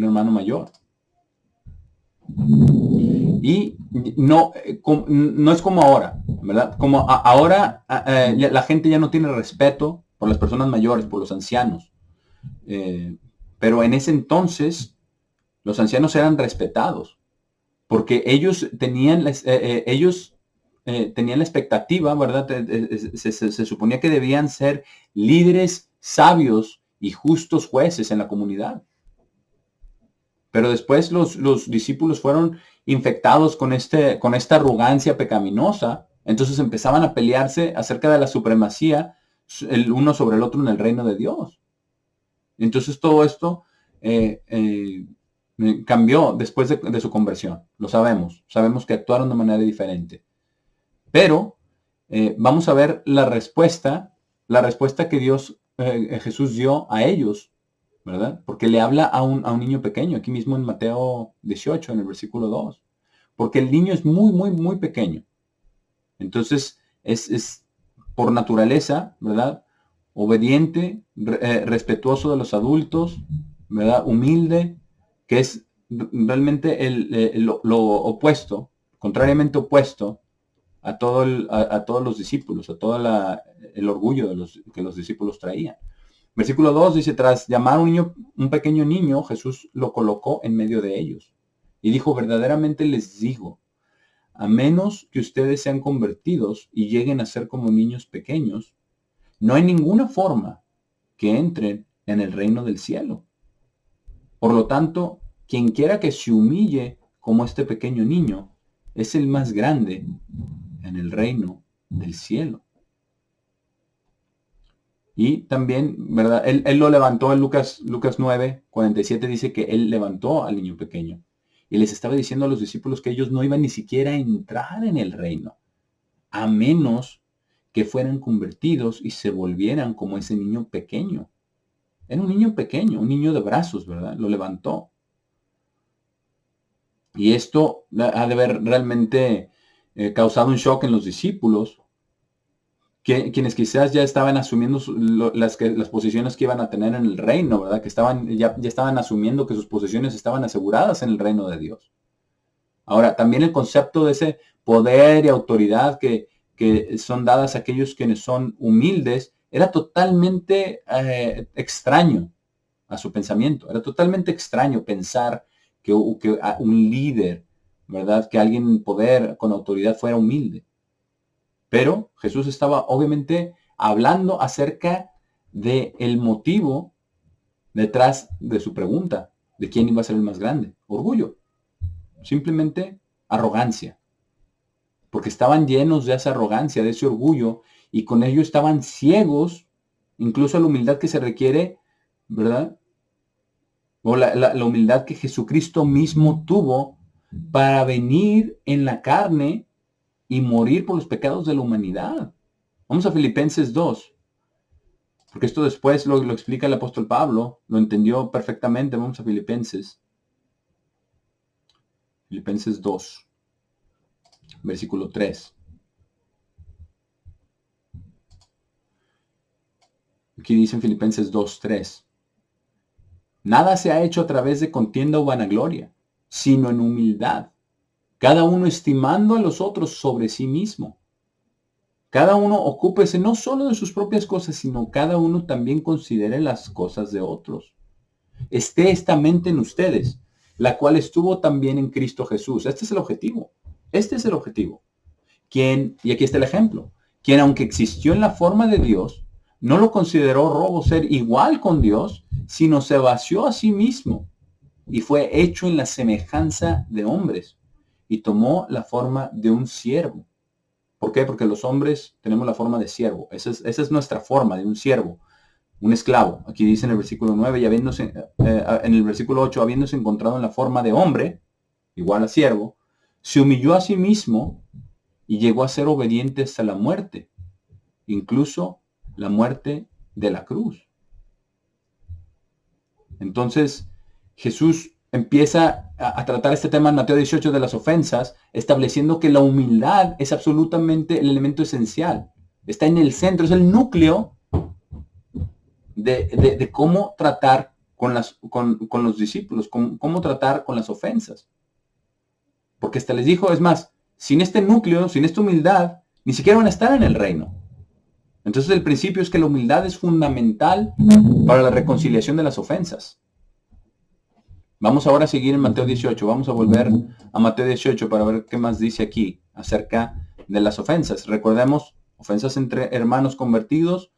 Speaker 1: mayor. Y no es como ahora, ¿verdad? Como ahora la gente ya no tiene respeto por las personas mayores, por los ancianos. Pero en ese entonces los ancianos eran respetados porque ellos tenían la expectativa, ¿verdad? Se suponía que debían ser líderes sabios y justos jueces en la comunidad. Pero después los discípulos fueron infectados con esta arrogancia pecaminosa. Entonces empezaban a pelearse acerca de la supremacía el uno sobre el otro en el reino de Dios. Entonces todo esto cambió después de su conversión. Lo sabemos. Sabemos que actuaron de manera diferente. Pero vamos a ver la respuesta que Jesús dio a ellos, ¿verdad? Porque le habla a un niño pequeño, aquí mismo en Mateo 18, en el versículo 2. Porque el niño es muy, muy, muy pequeño. Entonces, es por naturaleza, ¿verdad? Obediente, respetuoso de los adultos, ¿verdad? Humilde, que es realmente lo opuesto, contrariamente opuesto a todos los discípulos, a todo el orgullo que los discípulos traían. Versículo 2 dice, tras llamar a un pequeño niño, Jesús lo colocó en medio de ellos. Y dijo, verdaderamente les digo, a menos que ustedes sean convertidos y lleguen a ser como niños pequeños, no hay ninguna forma que entren en el reino del cielo. Por lo tanto, quien quiera que se humille como este pequeño niño, es el más grande en el reino del cielo. Y también, ¿verdad? Él lo levantó en Lucas 9:47, dice que él levantó al niño pequeño. Y les estaba diciendo a los discípulos que ellos no iban ni siquiera a entrar en el reino, a menos que fueran convertidos y se volvieran como ese niño pequeño. Era un niño pequeño, un niño de brazos, ¿verdad? Lo levantó. Y esto ha de haber realmente causado un shock en los discípulos, quienes quizás ya estaban asumiendo las posiciones que iban a tener en el reino, ¿verdad? Que ya estaban asumiendo que sus posiciones estaban aseguradas en el reino de Dios. Ahora, también el concepto de ese poder y autoridad que son dadas a aquellos quienes son humildes, era totalmente extraño a su pensamiento. Era totalmente extraño pensar que un líder, ¿verdad? Que alguien en poder, con autoridad, fuera humilde. Pero Jesús estaba obviamente hablando acerca del motivo detrás de su pregunta, de quién iba a ser el más grande. Orgullo. Simplemente arrogancia. Porque estaban llenos de esa arrogancia, de ese orgullo, y con ello estaban ciegos, incluso a la humildad que se requiere, ¿verdad? O la humildad que Jesucristo mismo tuvo para venir en la carne y morir por los pecados de la humanidad. Vamos a Filipenses 2, porque esto después lo explica el apóstol Pablo, lo entendió perfectamente. Vamos a Filipenses 2, versículo 3. Aquí dice en Filipenses 2:3, nada se ha hecho a través de contienda o vanagloria, sino en humildad, cada uno estimando a los otros sobre sí mismo. Cada uno ocúpese no solo de sus propias cosas, sino cada uno también considere las cosas de otros. Esté esta mente en ustedes, la cual estuvo también en Cristo Jesús. Este es el objetivo. Este es el objetivo. Y aquí está el ejemplo, quien aunque existió en la forma de Dios, no lo consideró robo ser igual con Dios, sino se vació a sí mismo y fue hecho en la semejanza de hombres y tomó la forma de un siervo. ¿Por qué? Porque los hombres tenemos la forma de siervo. Esa es nuestra forma de un siervo, un esclavo. Aquí dice en el versículo 9, y habiéndose, en el versículo 8, habiéndose encontrado en la forma de hombre, igual a siervo, se humilló a sí mismo y llegó a ser obediente hasta la muerte, incluso la muerte de la cruz. Entonces, Jesús empieza a tratar este tema en Mateo 18 de las ofensas, estableciendo que la humildad es absolutamente el elemento esencial. Está en el centro, es el núcleo de cómo tratar con los discípulos, cómo tratar con las ofensas. Porque hasta les dijo, es más, sin este núcleo, sin esta humildad, ni siquiera van a estar en el reino. Entonces el principio es que la humildad es fundamental para la reconciliación de las ofensas. Vamos ahora a seguir en Mateo 18. Vamos a volver a Mateo 18 para ver qué más dice aquí acerca de las ofensas. Recordemos, ofensas entre hermanos convertidos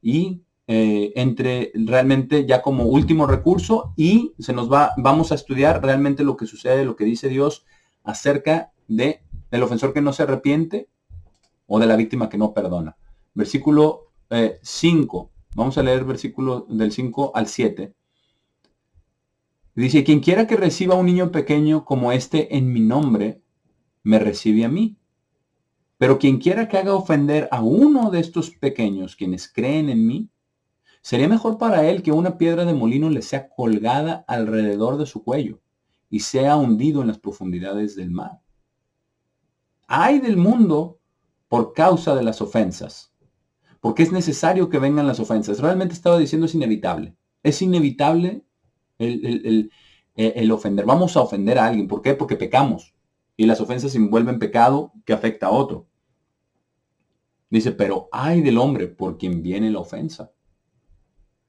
Speaker 1: y entre realmente ya como último recurso, y vamos a estudiar realmente lo que sucede, lo que dice Dios acerca del ofensor que no se arrepiente o de la víctima que no perdona. Versículo 5. Vamos a leer versículo del 5 al 7. Dice, quien quiera que reciba a un niño pequeño como este en mi nombre, me recibe a mí. Pero quien quiera que haga ofender a uno de estos pequeños, quienes creen en mí, sería mejor para él que una piedra de molino le sea colgada alrededor de su cuello y sea hundido en las profundidades del mar. Ay del mundo por causa de las ofensas, porque es necesario que vengan las ofensas. Realmente estaba diciendo es inevitable. Es inevitable el ofender. Vamos a ofender a alguien. ¿Por qué? Porque pecamos. Y las ofensas envuelven pecado que afecta a otro. Dice, pero ay del hombre por quien viene la ofensa.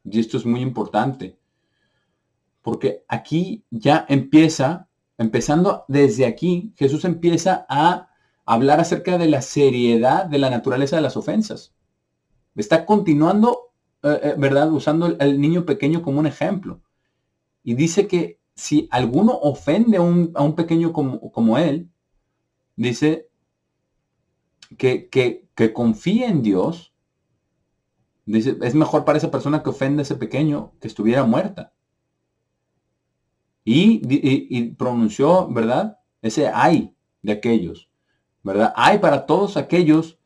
Speaker 1: Y esto es muy importante. Porque aquí ya empezando desde aquí, Jesús empieza a hablar acerca de la seriedad de la naturaleza de las ofensas. Está continuando, ¿verdad? Usando el niño pequeño como un ejemplo. Y dice que si alguno ofende a un pequeño como él, dice que confíe en Dios. Dice, es mejor para esa persona que ofende a ese pequeño que estuviera muerta. Y pronunció, ¿verdad? Ese ay de aquellos, ¿verdad? Ay para todos aquellos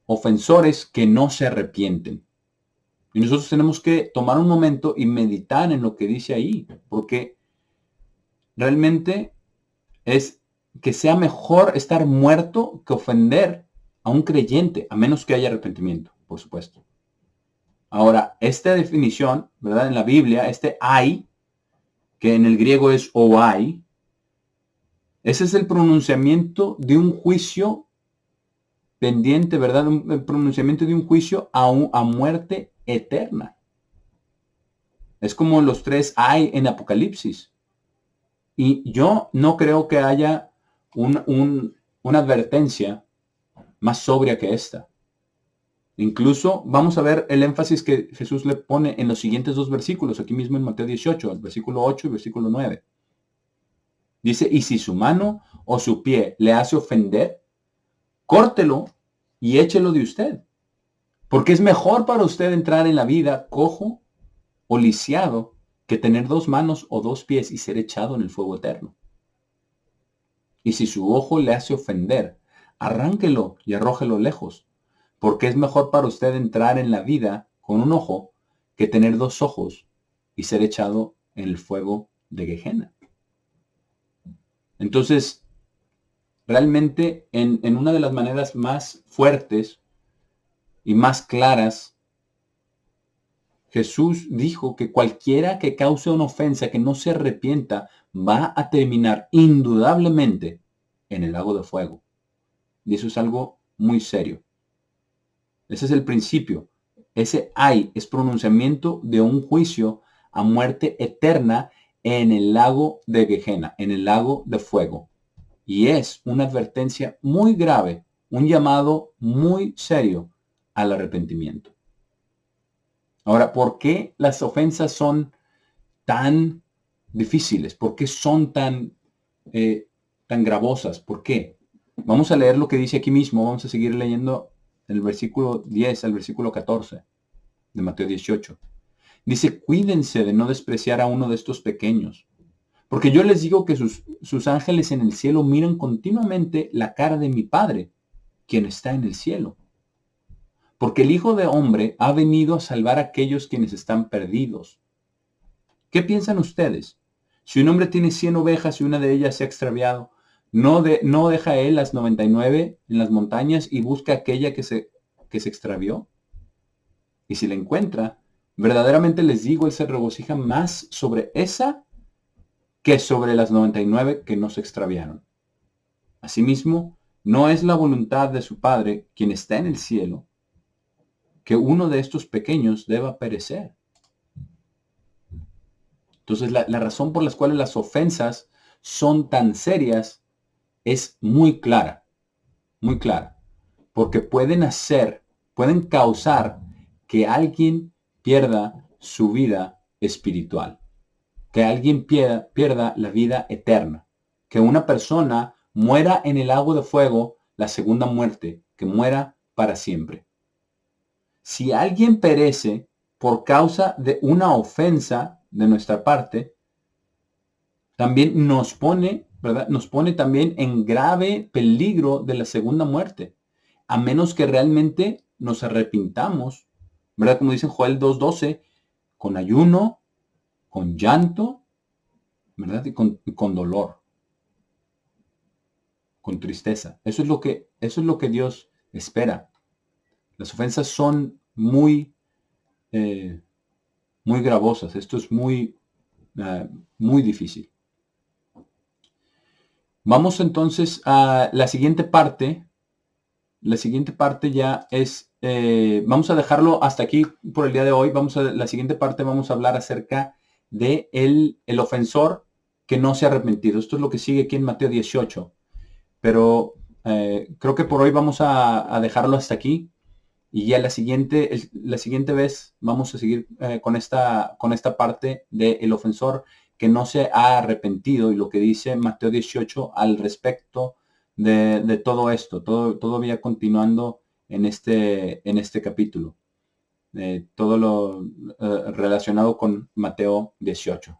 Speaker 1: ofensores que no se arrepienten. Y nosotros tenemos que tomar un momento y meditar en lo que dice ahí, porque realmente es que sea mejor estar muerto que ofender a un creyente, a menos que haya arrepentimiento, por supuesto. Ahora, esta definición, ¿verdad? En la Biblia, este ay, que en el griego es oai, ese es el pronunciamiento de un juicio pendiente, ¿verdad? El pronunciamiento de un juicio a muerte eterna. Es como los 3 ay en Apocalipsis. Y yo no creo que haya una advertencia más sobria que esta. Incluso vamos a ver el énfasis que Jesús le pone en los siguientes 2 versículos, aquí mismo en Mateo 18, el versículo 8 y versículo 9. Dice, y si su mano o su pie le hace ofender, córtelo y échelo de usted. Porque es mejor para usted entrar en la vida cojo o lisiado que tener 2 manos o 2 pies y ser echado en el fuego eterno. Y si su ojo le hace ofender, arránquelo y arrójelo lejos, porque es mejor para usted entrar en la vida con un ojo que tener 2 ojos y ser echado en el fuego de Gehenna. Entonces, realmente en una de las maneras más fuertes y más claras, Jesús dijo que cualquiera que cause una ofensa, que no se arrepienta, va a terminar indudablemente en el lago de fuego. Y eso es algo muy serio. Ese es el principio. Ese ay es pronunciamiento de un juicio a muerte eterna en el lago de Gehenna, en el lago de fuego. y es una advertencia muy grave, un llamado muy serio al arrepentimiento. Ahora, ¿por qué las ofensas son tan difíciles? ¿Por qué son tan gravosas? ¿Por qué? Vamos a leer lo que dice aquí mismo. Vamos a seguir leyendo el versículo 10 al versículo 14 de Mateo 18. Dice, cuídense de no despreciar a uno de estos pequeños, porque yo les digo que sus ángeles en el cielo miran continuamente la cara de mi Padre, quien está en el cielo. Porque el Hijo de Hombre ha venido a salvar a aquellos quienes están perdidos. ¿Qué piensan ustedes? Si un hombre tiene 100 ovejas y una de ellas se ha extraviado, ¿no deja él las 99 en las montañas y busca aquella que se extravió? Y si la encuentra, verdaderamente les digo, él se regocija más sobre esa que sobre las 99 que no se extraviaron. Asimismo, no es la voluntad de su Padre, quien está en el cielo, que uno de estos pequeños deba perecer. Entonces, la razón por las cuales las ofensas son tan serias es muy clara, porque pueden causar que alguien pierda su vida espiritual, que alguien pierda la vida eterna, que una persona muera en el lago de fuego, la segunda muerte, que muera para siempre. Si alguien perece por causa de una ofensa de nuestra parte, también nos pone, ¿verdad? Nos pone también en grave peligro de la segunda muerte, a menos que realmente nos arrepintamos, ¿verdad? Como dice Joel 2:12, con ayuno, con llanto, ¿verdad? Y con dolor, con tristeza. Eso es lo que Dios espera. Las ofensas son muy gravosas. Esto es muy difícil. Vamos entonces a la siguiente parte. La siguiente parte ya es, vamos a dejarlo hasta aquí por el día de hoy. La siguiente parte vamos a hablar acerca de el ofensor que no se ha arrepentido. Esto es lo que sigue aquí en Mateo 18. Pero creo que por hoy vamos a dejarlo hasta aquí. Y ya la siguiente vez vamos a seguir con esta parte del ofensor que no se ha arrepentido y lo que dice Mateo 18 al respecto de todo esto, todavía continuando en este capítulo, todo lo relacionado con Mateo 18.